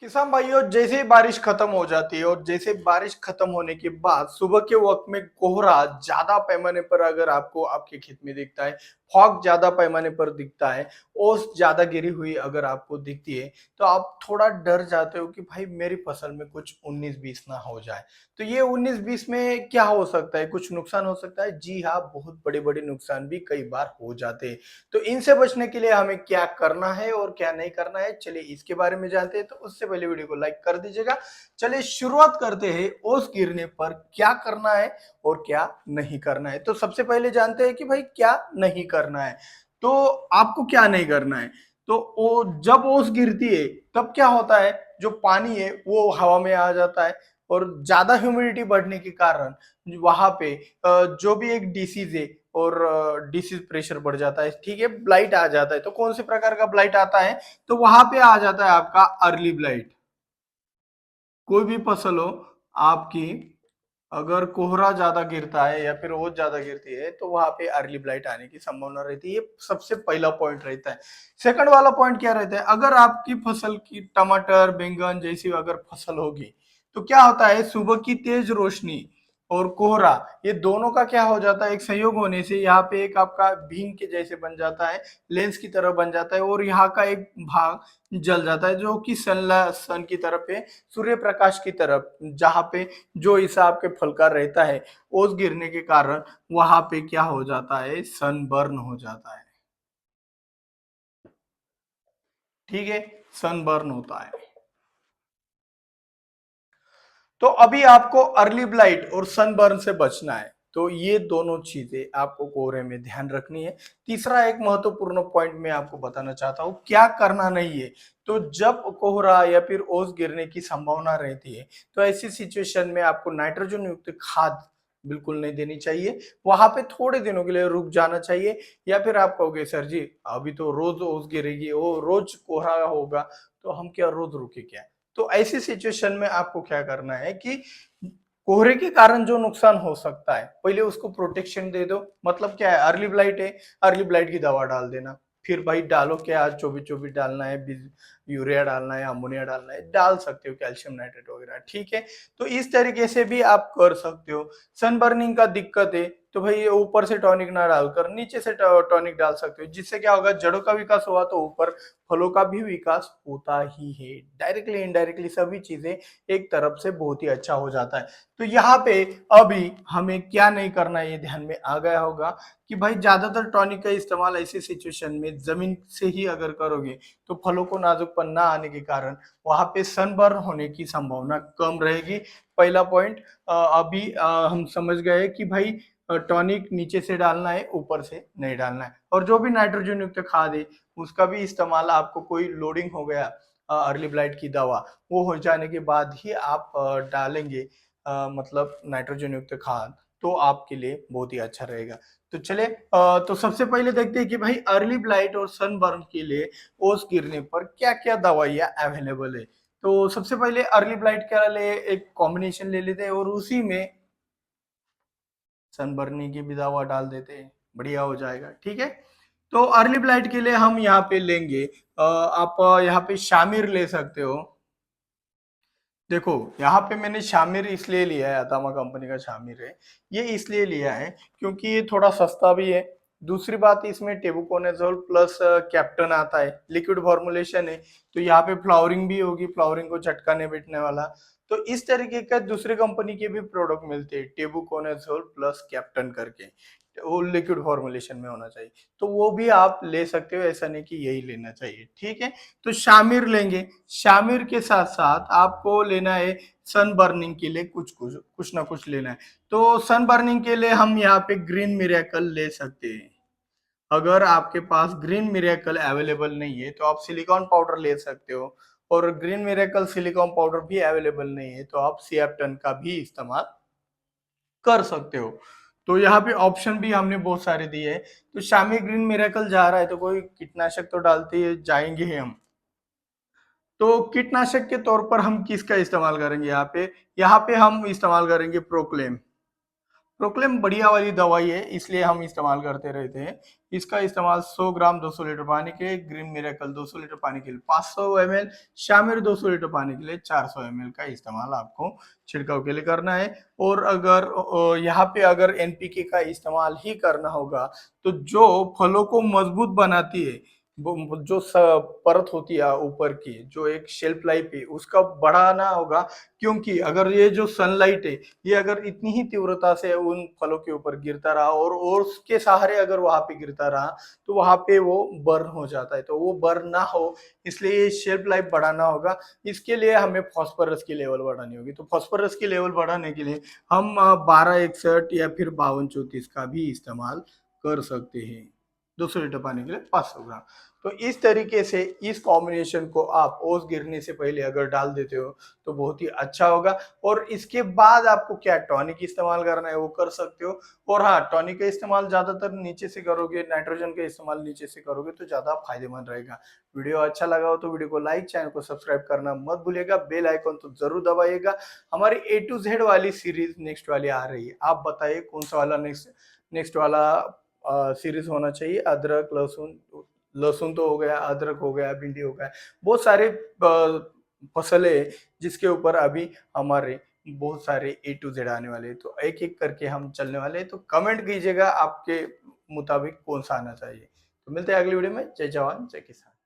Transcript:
किसान भाइयों, जैसे ही बारिश खत्म हो जाती है और जैसे बारिश खत्म होने के बाद सुबह के वक्त में कोहरा ज्यादा पैमाने पर अगर आपको आपके खेत में दिखता है, फॉग ज्यादा पैमाने पर दिखता है, ओस ज्यादा गिरी हुई अगर आपको दिखती है, तो आप थोड़ा डर जाते हो कि भाई मेरी फसल में कुछ 19-20 ना हो जाए। तो ये 19-20 में क्या हो सकता है, कुछ नुकसान हो सकता है। जी हाँ, बहुत बड़े बड़े नुकसान भी कई बार हो जाते हैं। तो इनसे बचने के लिए हमें क्या करना है और क्या नहीं करना है, चलिए इसके बारे में जानते हैं। तो उससे पहले वीडियो को लाइक कर दीजिएगा। चलिए शुरुआत करते हैं, ओस गिरने पर क्या करना है और क्या नहीं करना है। तो सबसे पहले जानते हैं कि भाई क्या नहीं करना है। तो आपको क्या नहीं करना है, तो जब ओस गिरती है तब क्या होता है, जो पानी है वो हवा में आ जाता है और ज्यादा ह्यूमिडिटी बढ़ने के कारण वहां पे जो भी एक डिसीज है और डिसीज प्रेशर बढ़ जाता है, ठीक है, ब्लाइट आ जाता है। तो कौन से प्रकार का ब्लाइट आता है, तो वहां पे आ जाता है आपका अर्ली ब्लाइट। कोई भी फसल हो आपकी, अगर कोहरा ज्यादा गिरता है या फिर ओस ज्यादा गिरती है तो वहां पे अर्ली ब्लाइट आने की संभावना रहती है। ये सबसे पहला पॉइंट रहता है। सेकंड वाला पॉइंट क्या रहता है, अगर आपकी फसल की टमाटर बैंगन जैसी अगर फसल होगी, तो क्या होता है, सुबह की तेज रोशनी और कोहरा, ये दोनों का क्या हो जाता है, एक संयोग होने से यहाँ पे एक आपका भीम के जैसे बन जाता है, लेंस की तरह बन जाता है और यहाँ का एक भाग जल जाता है जो कि सन की तरफ है, सूर्य प्रकाश की तरफ, जहां पे जो हिस्सा आपके फल का रहता है, ओस गिरने के कारण वहां पे क्या हो जाता है, सनबर्न हो जाता है। ठीक है, सनबर्न होता है। तो अभी आपको अर्ली ब्लाइट और सनबर्न से बचना है, तो ये दोनों चीजें आपको कोहरे में ध्यान रखनी है। तीसरा एक महत्वपूर्ण पॉइंट मैं आपको बताना चाहता हूं, क्या करना नहीं है। तो जब कोहरा या फिर ओस गिरने की संभावना रहती है, तो ऐसी सिचुएशन में आपको नाइट्रोजन युक्त खाद बिल्कुल नहीं देनी चाहिए। वहां पे थोड़े दिनों के लिए रुक जाना चाहिए। या फिर आप कहोगे सर जी, अभी तो रोज ओस गिरेगी, वो रोज कोहरा होगा, तो हम क्या रोज रुके क्या। तो ऐसी सिचुएशन में आपको क्या करना है कि कोहरे के कारण जो नुकसान हो सकता है, पहले उसको प्रोटेक्शन दे दो। मतलब क्या है, अर्ली ब्लाइट है, अर्ली ब्लाइट की दवा डाल देना। फिर भाई डालो क्या, आज 24-24 डालना है, यूरिया डालना है, अमोनिया डालना है, डाल सकते हो, कैल्शियम नाइट्रेट वगैरह, ठीक है। तो इस तरीके से भी आप कर सकते हो। सनबर्निंग का दिक्कत है, तो भाई ये ऊपर से टॉनिक ना डालकर नीचे से टॉनिक डाल सकते हो, जिससे क्या होगा, जड़ों का विकास हुआ तो ऊपर फलों का भी विकास होता ही है। डायरेक्टली इनडायरेक्टली सभी चीजें एक तरफ से बहुत ही अच्छा हो जाता है। तो यहाँ पे अभी हमें क्या नहीं करना है, ये ध्यान में आ गया होगा कि भाई ज्यादातर टॉनिक का इस्तेमाल ऐसी सिचुएशन में जमीन से ही अगर करोगे, तो फलों को नाजुकपन ना आने के कारण वहां पे सनबर्न होने की संभावना कम रहेगी। पहला पॉइंट अभी हम समझ गए कि भाई टॉनिक नीचे से डालना है, ऊपर से नहीं डालना है। और जो भी नाइट्रोजन युक्त खाद है, उसका भी इस्तेमाल, आपको कोई लोडिंग हो गया अर्ली ब्लाइट की दवा, वो हो जाने के बाद ही आप डालेंगे मतलब नाइट्रोजन युक्त खाद, तो आपके लिए बहुत ही अच्छा रहेगा। तो चले तो सबसे पहले देखते हैं कि भाई अर्ली ब्लाइट और सनबर्न के लिए ओस गिरने पर क्या क्या दवाइयाँ अवेलेबल है। तो सबसे पहले अर्ली ब्लाइट के लिए एक कॉम्बिनेशन ले लेते हैं और उसी में सनबर्निंग की भी दवा डाल देते हैं, बढ़िया हो जाएगा, ठीक है। तो अर्ली ब्लाइट के लिए हम यहाँ पे लेंगे आप यहाँ पे शामिर ले सकते हो। देखो, यहाँ पे मैंने शामिर इसलिए लिया है, अतामा कंपनी का शामिर है। ये इसलिए लिया है क्योंकि ये थोड़ा सस्ता भी है। दूसरी बात, इसमें टेबुकोनेजोल प्लस कैप्टन आता है, लिक्विड फॉर्मुलेशन है। तो यहाँ पे फ्लावरिंग भी होगी, फ्लावरिंग को झटका नहीं बैठने वाला। तो इस तरीके का दूसरे कंपनी के भी प्रोडक्ट मिलते हैं, टेबुकोनेजोल प्लस कैप्टन करके, वो लिक्विड फॉर्मुलेशन में होना चाहिए। तो वो भी आप ले सकते हो, ऐसा नहीं कि यही लेना चाहिए, ठीक है। तो शामिर लेंगे, शामिर के साथ साथ आपको लेना है सन बर्निंग के लिए कुछ कुछ कुछ ना कुछ लेना है। तो सन बर्निंग के लिए हम यहाँ पे ग्रीन मिरेकल ले सकते हैं। अगर आपके पास ग्रीन मिरेकल अवेलेबल नहीं है, तो आप सिलिकॉन पाउडर ले सकते हो। और ग्रीन मिरेकल सिलिकॉन पाउडर भी अवेलेबल नहीं है, तो आप सिएप्टन का भी इस्तेमाल कर सकते हो। तो यहाँ पे ऑप्शन भी हमने बहुत सारे दिए हैं। तो शामी ग्रीन मिरेकल जा रहा है, तो कोई कीटनाशक तो डालते ही जाएंगे ही हम। तो कीटनाशक के तौर पर हम किसका इस्तेमाल करेंगे, यहाँ पे हम इस्तेमाल करेंगे प्रोक्लेम। प्रोक्लेम बढ़िया वाली दवाई है, इसलिए हम इस्तेमाल करते रहते हैं। इसका इस्तेमाल 100 ग्राम 200 लीटर पानी के, ग्रीन मिरेकल 200 लीटर पानी के लिए 500 ml, शामिर 200 लीटर पानी के लिए 400 ml का इस्तेमाल आपको छिड़काव के लिए करना है। और अगर यहाँ पे अगर एनपीके का इस्तेमाल ही करना होगा, तो जो फलों को मजबूत बनाती है, वो जो परत होती है ऊपर की, जो एक शेल्फ लाइफ है, उसका बढ़ाना होगा। क्योंकि अगर ये जो सनलाइट है, ये अगर इतनी ही तीव्रता से उन फलों के ऊपर गिरता रहा और उसके सहारे अगर वहां पे गिरता रहा, तो वहां पे वो बर्न हो जाता है। तो वो बर्न ना हो, इसलिए शेल्फ लाइफ बढ़ाना होगा। इसके लिए हमें फास्फोरस की लेवल बढ़ानी होगी। तो फास्फोरस की लेवल बढ़ाने के लिए हम 1261 या फिर 5234 का भी इस्तेमाल कर सकते हैं। 200 लीटर पानी के लिए 500 ग्राम। तो इस तरीके से इस कॉम्बिनेशन को आप ओस गिरने से पहले अगर डाल देते हो तो बहुत ही अच्छा होगा। और इसके बाद आपको क्या टॉनिक इस्तेमाल करना है वो कर सकते हो। और हाँ, टॉनिक का इस्तेमाल ज्यादातर नीचे से करोगे, नाइट्रोजन का इस्तेमाल नीचे से करोगे तो ज्यादा फायदेमंद रहेगा। वीडियो अच्छा लगा हो तो वीडियो को लाइक, चैनल को सब्सक्राइब करना मत भूलिएगा, बेल आइकन तो जरूर दबाइएगा। हमारी ए टू जेड वाली सीरीज नेक्स्ट वाली आ रही है, आप बताइए कौन सा वाला नेक्स्ट नेक्स्ट वाला सीरीज होना चाहिए। अदरक, लहसुन, लहसुन तो हो गया, अदरक हो गया, भिंडी हो गया, बहुत सारे फसलें हैं जिसके ऊपर अभी हमारे बहुत सारे ए टू जेड आने वाले हैं। तो एक एक करके हम चलने वाले हैं। तो कमेंट कीजिएगा आपके मुताबिक कौन सा आना चाहिए। तो मिलते हैं अगली वीडियो में। जय जवान जय किसान।